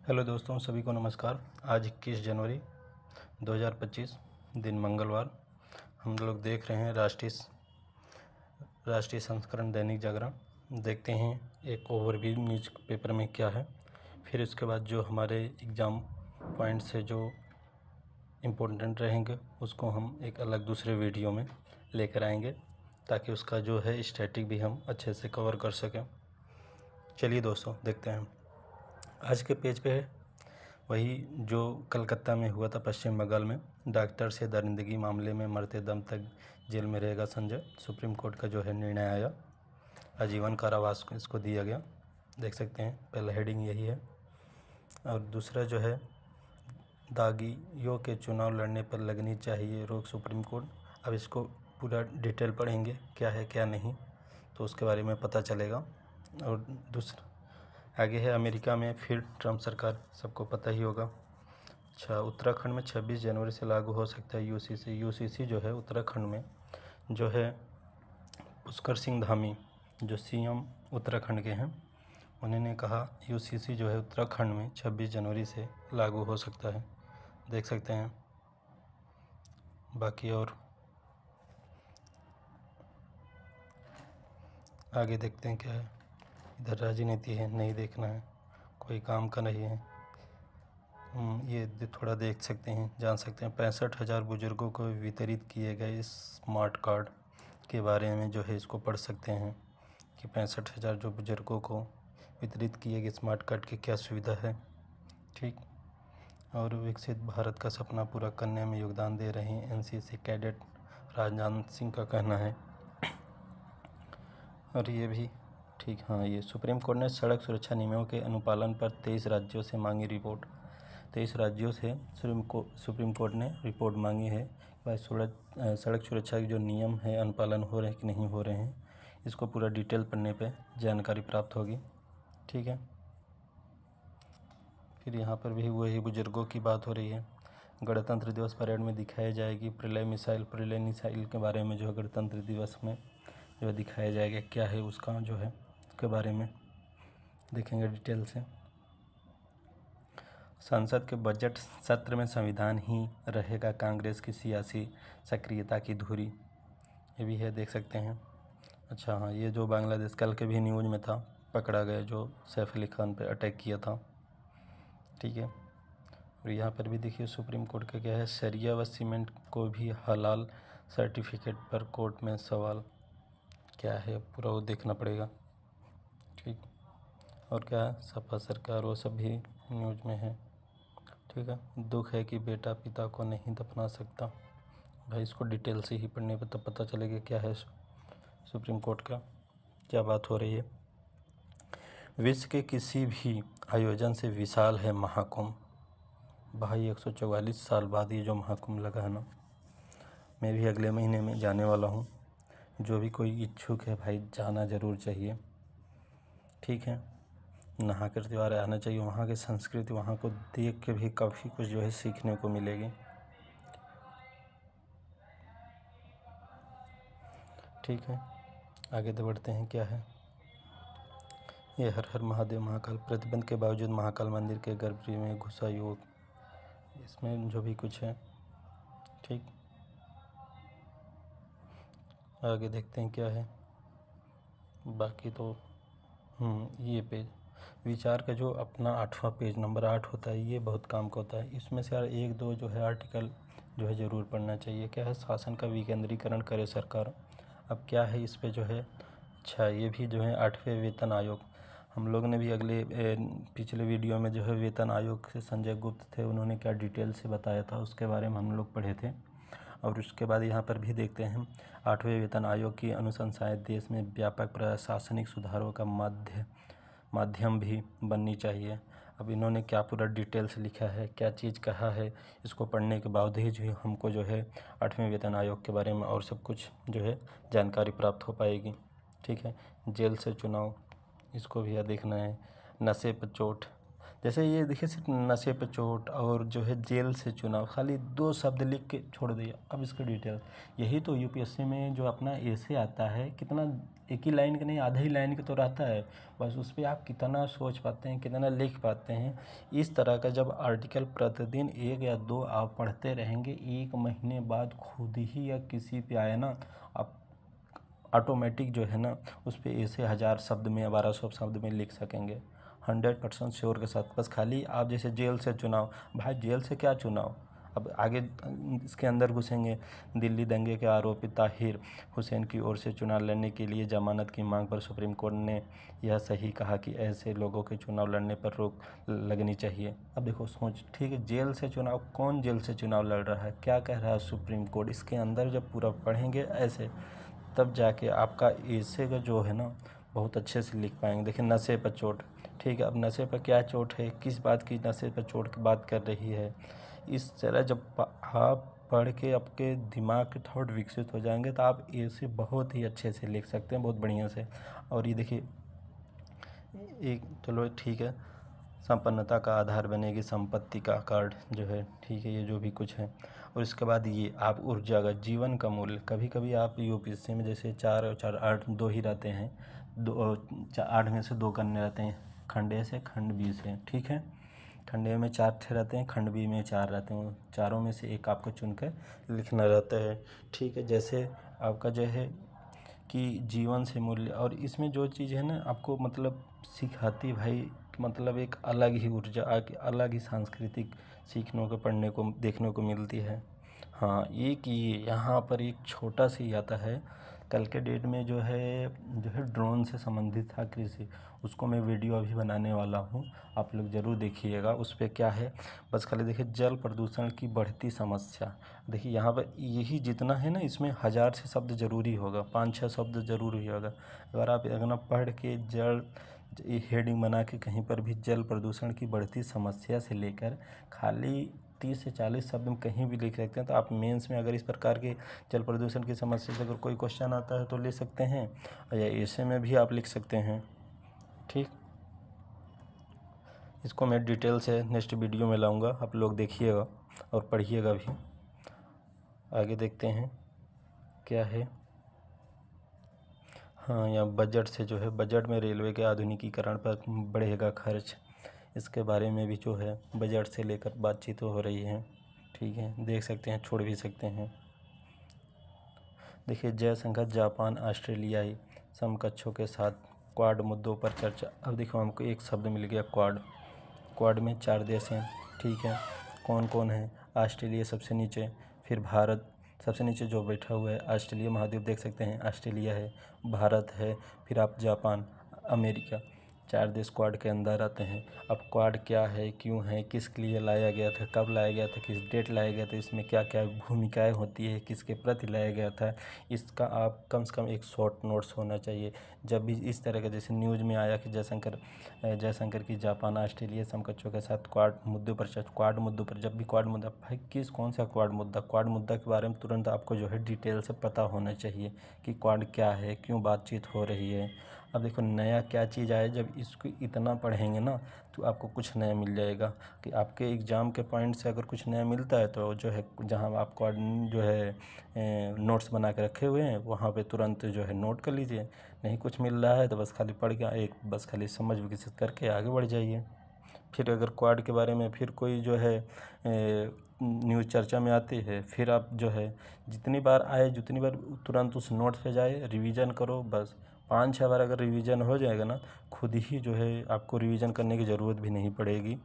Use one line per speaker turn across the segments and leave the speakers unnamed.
Hello दोस्तों, सभी को नमस्कार। आज 21 जनवरी 2025 दिन मंगलवार। हम लोग देख रहे हैं राष्ट्रीय संस्करण दैनिक जागरण। देखते हैं एक ओवरव्यू न्यूज़ पेपर में क्या है, फिर इसके बाद जो हमारे एग्ज़ाम पॉइंट्स है जो इम्पोर्टेंट रहेंगे उसको हम एक अलग दूसरे वीडियो में लेकर आएंगे ताकि उसका जो है स्टैटिक भी हम अच्छे से कवर कर सकें। चलिए दोस्तों देखते हैं। आज के पेज पे है वही जो कलकत्ता में हुआ था, पश्चिम बंगाल में। डॉक्टर से दरिंदगी मामले में मरते दम तक जेल में रहेगा संजय। सुप्रीम कोर्ट का जो है निर्णय आया, आजीवन कारावास को इसको दिया गया। देख सकते हैं, पहला हेडिंग यही है। और दूसरा जो है, दागियों के चुनाव लड़ने पर लगनी चाहिए रोक, सुप्रीम कोर्ट। अब इसको पूरा डिटेल पढ़ेंगे, क्या है क्या नहीं, तो उसके बारे में पता चलेगा। और दूसरा आगे है, अमेरिका में फिर ट्रंप सरकार, सबको पता ही होगा। अच्छा, उत्तराखंड में 26 जनवरी से लागू हो सकता है यूसीसी जो है उत्तराखंड में, जो है पुष्कर सिंह धामी जो सीएम उत्तराखंड के हैं, उन्होंने कहा यूसीसी जो है उत्तराखंड में 26 जनवरी से लागू हो सकता है। देख सकते हैं। बाकी और आगे देखते हैं क्या है। इधर राजनीति है, नहीं देखना है, कोई काम का नहीं है। ये थोड़ा देख सकते हैं, जान सकते हैं। 65,000 बुजुर्गों को वितरित किए गए स्मार्ट कार्ड के बारे में जो है इसको पढ़ सकते हैं कि 65,000 जो बुजुर्गों को वितरित किए गए स्मार्ट कार्ड की क्या सुविधा है। ठीक। और विकसित भारत का सपना पूरा करने में योगदान दे रहे हैं एनसीसी कैडेट, राजनाथ सिंह का कहना है। और ये भी ठीक, हाँ, ये सुप्रीम कोर्ट ने सड़क सुरक्षा नियमों के अनुपालन पर 23 राज्यों से मांगी रिपोर्ट। 23 राज्यों से सुप्रीम कोर्ट ने रिपोर्ट मांगी है। भाई सड़क सुरक्षा के जो नियम है अनुपालन हो रहे हैं कि नहीं हो रहे हैं, इसको पूरा डिटेल पढ़ने पे जानकारी प्राप्त होगी। ठीक है। फिर यहाँ पर भी वही बुजुर्गों की बात हो रही है। गणतंत्र दिवस परेड में दिखाई जाएगी प्रलय मिसाइल के बारे में, जो है गणतंत्र दिवस में जो दिखाया जाएगा क्या है उसका जो है उसके बारे में देखेंगे डिटेल से। संसद के बजट सत्र में संविधान ही रहेगा कांग्रेस की सियासी सक्रियता की धुरी, ये भी है, देख सकते हैं। अच्छा, हाँ, ये जो बांग्लादेश कल के भी न्यूज़ में था, पकड़ा गया जो सैफ अली खान पे अटैक किया था। ठीक है। और यहाँ पर भी देखिए सुप्रीम कोर्ट का क्या है, सरिया व सीमेंट को भी हलाल सर्टिफिकेट पर कोर्ट में सवाल, क्या है पूरा वो देखना पड़ेगा। ठीक। और क्या है, सपा सरकार वो सब भी न्यूज़ में है। ठीक है। दुख है कि बेटा पिता को नहीं दफना सकता। भाई इसको डिटेल से ही पढ़ने पर तब पता चलेगा क्या है सुप्रीम कोर्ट का क्या बात हो रही है। विश्व के किसी भी आयोजन से विशाल है महाकुंभ। भाई 144 साल बाद ये जो महाकुंभ लगा है ना, मैं भी अगले महीने में जाने वाला हूँ। जो भी कोई इच्छुक है भाई, जाना ज़रूर चाहिए। ठीक है। नहा कर त्यौहार आना चाहिए। वहाँ की संस्कृति, वहाँ को देख के भी काफ़ी कुछ जो है सीखने को मिलेगी। ठीक है। आगे तो बढ़ते हैं, क्या है ये, हर हर महादेव महाकाल। प्रतिबंध के बावजूद महाकाल मंदिर के गर्भगृह में घुसा युवक, इसमें जो भी कुछ है। ठीक। आगे देखते हैं क्या है। बाकी तो ये पेज विचार का जो अपना 8वां पेज नंबर 8 होता है, ये बहुत काम का होता है। इसमें से यार 1-2 जो है आर्टिकल जो है ज़रूर पढ़ना चाहिए। क्या है, शासन का विकेंद्रीकरण करे सरकार। अब क्या है इस पे जो है, अच्छा, ये भी जो है 8वें वेतन आयोग, हम लोग ने भी पिछले वीडियो में जो है वेतन आयोग से संजय गुप्त थे, उन्होंने क्या डिटेल से बताया था उसके बारे में हम लोग पढ़े थे। और उसके बाद यहाँ पर भी देखते हैं 8वें वेतन आयोग की अनुशंसाएं देश में व्यापक प्रशासनिक सुधारों का माध्यम भी बननी चाहिए। अब इन्होंने क्या पूरा डिटेल से लिखा है, क्या चीज़ कहा है, इसको पढ़ने के बाद ही जो हमको जो है 8वें वेतन आयोग के बारे में और सब कुछ जो है जानकारी प्राप्त हो पाएगी। ठीक है। जेल से चुनाव, इसको भी देखना है। नशे पर चोट, जैसे ये देखिए सिर्फ नशे पे चोट और जो है जेल से चुनाव, खाली 2 शब्द लिख के छोड़ दिया। अब इसका डिटेल, यही तो यूपीएससी में जो अपना ऐसे आता है, कितना एक ही लाइन का नहीं, आधा ही लाइन का तो रहता है, बस उस पर आप कितना सोच पाते हैं, कितना लिख पाते हैं। इस तरह का जब आर्टिकल प्रतिदिन 1 या 2 आप पढ़ते रहेंगे, 1 महीने बाद खुद ही या किसी पे आए ना, आप ऑटोमेटिक जो है ना उस पर ऐसे 1000 शब्द में या 1200 शब्द में लिख सकेंगे 100% श्योर के साथ। बस खाली आप जैसे जेल से चुनाव, भाई जेल से क्या चुनाव, अब आगे इसके अंदर घुसेंगे। दिल्ली दंगे के आरोपी ताहिर हुसैन की ओर से चुनाव लड़ने के लिए जमानत की मांग पर सुप्रीम कोर्ट ने यह सही कहा कि ऐसे लोगों के चुनाव लड़ने पर रोक लगनी चाहिए। अब देखो सोच, ठीक है, जेल से चुनाव, कौन जेल से चुनाव लड़ रहा है, क्या कह रहा है सुप्रीम कोर्ट, इसके अंदर जब पूरा पढ़ेंगे ऐसे, तब जाके आपका ऐसे का जो है ना बहुत अच्छे से लिख पाएंगे। देखिए नशे पर चोट, ठीक है, अब नशे पर क्या चोट है, किस बात की नशे पर चोट की बात कर रही है। इस तरह जब आप पढ़ के आपके दिमाग के थॉट विकसित हो जाएंगे तो आप ऐसे बहुत ही अच्छे से लिख सकते हैं, बहुत बढ़िया से। और ये देखिए एक, चलो ठीक है, संपन्नता का आधार बनेगी संपत्ति का कार्ड जो है, ठीक है, ये जो भी कुछ है। और इसके बाद ये आप ऊर्जा का जीवन का मूल्य, कभी कभी आप यूपीएससी में जैसे 4 और 4 8 2 ही रहते हैं, 8 में से 2 करने रहते हैं, खंड ए से खंड बी से, ठीक है, खंड ए में 4 थे रहते हैं, खंड बी में 4 रहते हैं, चारों में से एक आपको चुन कर लिखना रहता है, ठीक है। जैसे आपका जो है कि जीवन से मूल्य, और इसमें जो चीज़ है ना आपको मतलब सिखाती भाई, मतलब एक अलग ही ऊर्जा, अलग ही सांस्कृतिक सीखने को, पढ़ने को, देखने को मिलती है। हाँ, एक ये यहाँ पर एक छोटा सी आता है, कल के डेट में जो है ड्रोन से संबंधित था कृषि, उसको मैं वीडियो अभी बनाने वाला हूँ, आप लोग ज़रूर देखिएगा। उस पर क्या है, बस खाली देखिए जल प्रदूषण की बढ़ती समस्या। देखिए यहाँ पर यही जितना है ना, इसमें 1000 से शब्द ज़रूरी होगा, 5-6 शब्द ज़रूरी होगा। अगर आप अगर पढ़ के जल हेडिंग बना के कहीं पर भी जल प्रदूषण की बढ़ती समस्या से लेकर खाली 30 से 40 शब्द में कहीं भी लिख सकते हैं, तो आप मेंस में अगर इस प्रकार के जल प्रदूषण की समस्या से अगर कोई क्वेश्चन आता है तो ले सकते हैं, या ऐसे में भी आप लिख सकते हैं, ठीक। इसको मैं डिटेल से नेक्स्ट वीडियो में लाऊंगा, आप लोग देखिएगा और पढ़िएगा भी। आगे देखते हैं क्या है। हाँ, यहाँ बजट से जो है, बजट में रेलवे के आधुनिकीकरण पर बढ़ेगा खर्च, इसके बारे में भी जो है बजट से लेकर बातचीत हो रही है, ठीक है, देख सकते हैं, छोड़ भी सकते हैं। देखिए जयशंकर जापान ऑस्ट्रेलियाई समकक्षों के साथ क्वाड मुद्दों पर चर्चा। अब देखो हमको एक शब्द मिल गया क्वाड, क्वाड में 4 देश हैं, ठीक है, कौन कौन है, ऑस्ट्रेलिया सबसे नीचे, फिर भारत सबसे नीचे जो बैठा हुआ है, ऑस्ट्रेलिया महाद्वीप देख सकते हैं, ऑस्ट्रेलिया है, भारत है, फिर आप जापान, अमेरिका, 4 देश क्वाड के अंदर आते हैं। अब क्वाड क्या है, क्यों है, किसके लिए लाया गया था, कब लाया गया था, किस डेट लाया गया था, इसमें क्या क्या भूमिकाएं होती है, किसके प्रति लाया गया था, इसका आप कम से कम एक शॉर्ट नोट्स होना चाहिए। जब भी इस तरह का जैसे न्यूज़ में आया कि जयशंकर की जापान ऑस्ट्रेलिया समकक्षों के साथ क्वाड मुद्दों पर क्वाड मुद्दों पर, जब भी क्वाड मुद्दा, भाई किस कौन सा क्वाड मुद्दा के बारे में तुरंत आपको जो है डिटेल से पता होना चाहिए कि क्वाड क्या है, क्यों बातचीत हो रही है। अब देखो नया क्या चीज़ आए, जब इसको इतना पढ़ेंगे ना तो आपको कुछ नया मिल जाएगा, कि आपके एग्ज़ाम के पॉइंट से अगर कुछ नया मिलता है तो जो है जहाँ आपको जो है नोट्स बना के रखे हुए हैं वहाँ पे तुरंत जो है नोट कर लीजिए। नहीं कुछ मिल रहा है तो बस खाली पढ़ के एक बस खाली समझ विकसित करके आगे बढ़ जाइए। फिर अगर क्वाड के बारे में फिर कोई जो है न्यूज़ चर्चा में आती है, फिर आप जो है जितनी बार आए जितनी बार तुरंत उस नोट्स पे जाए, रिवीजन करो, बस 5-6 बार अगर रिवीजन हो जाएगा ना, खुद ही जो है आपको रिवीजन करने की ज़रूरत भी नहीं पड़ेगी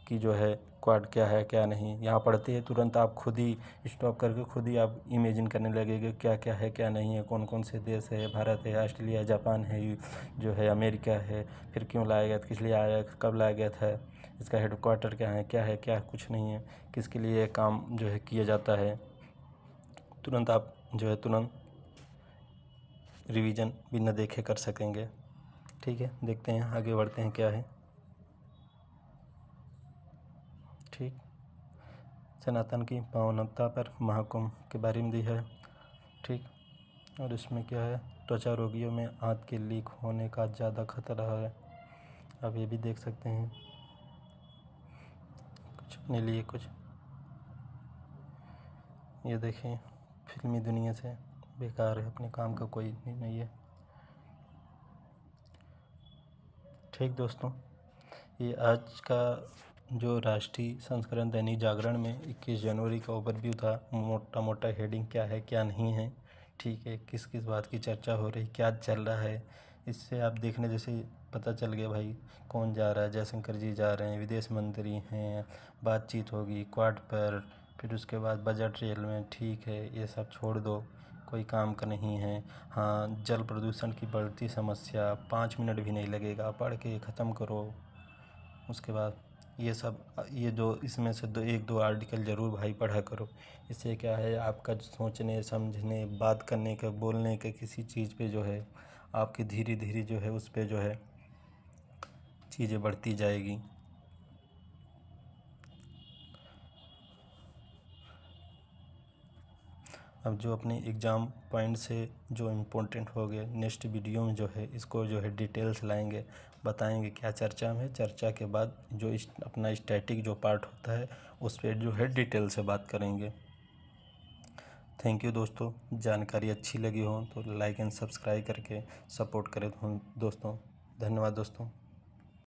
कि जो है क्वाड क्या है क्या नहीं। यहाँ पढ़ते हैं तुरंत आप खुद ही स्टॉप करके खुद ही आप इमेजिन करने लगेंगे क्या क्या है क्या नहीं है, कौन कौन से देश है, भारत है, ऑस्ट्रेलिया है, जापान है, जो है अमेरिका है, फिर क्यों लाया गया था, किस लिए आया, कब लाया गया था, इसका हेडक्वार्टर क्या है क्या कुछ नहीं है, किसके लिए काम जो है किया जाता है, तुरंत आप जो है तुरंत रिवीजन बिना देखे कर सकेंगे। ठीक है, देखते हैं आगे बढ़ते हैं क्या है। ठीक, सनातन की पावनता पर महाकुंभ के बारे में दी है। ठीक, और इसमें क्या है, त्वचा रोगियों में आंत के लीक होने का ज़्यादा खतरा है, आप ये भी देख सकते हैं। अपने लिए कुछ। ये देखें, फिल्मी दुनिया से बेकार है, अपने काम का कोई नहीं है। ठीक दोस्तों, ये आज का जो राष्ट्रीय संस्करण दैनिक जागरण में 21 जनवरी का ओवरव्यू था। मोटा मोटा हेडिंग क्या है क्या नहीं है, ठीक है, किस किस बात की चर्चा हो रही, क्या चल रहा है, इससे आप देखने जैसे पता चल गया भाई कौन जा रहा है। जयशंकर जी जा रहे हैं, विदेश मंत्री हैं, बातचीत होगी क्वाड पर, फिर उसके बाद बजट रेल में। ठीक है, ये सब छोड़ दो, कोई काम का नहीं है। हाँ, जल प्रदूषण की बढ़ती समस्या, 5 मिनट भी नहीं लगेगा, पढ़ के ख़त्म करो। उसके बाद ये सब, ये जो इसमें से एक दो आर्टिकल ज़रूर भाई पढ़ा करो। इससे क्या है, आपका सोचने समझने बात करने का बोलने का किसी चीज़ पे जो है आपकी धीरे धीरे जो है उस पे जो है चीज़ें बढ़ती जाएगी। अब जो अपने एग्ज़ाम पॉइंट से जो इम्पोर्टेंट हो गए, नेक्स्ट वीडियो में जो है इसको जो है डिटेल्स लाएंगे, बताएंगे क्या चर्चा में। चर्चा के बाद जो अपना स्टैटिक जो पार्ट होता है उस पर जो है डिटेल से बात करेंगे। थैंक यू दोस्तों, जानकारी अच्छी लगी हो तो लाइक एंड सब्सक्राइब करके सपोर्ट करें दोस्तों। धन्यवाद दोस्तों।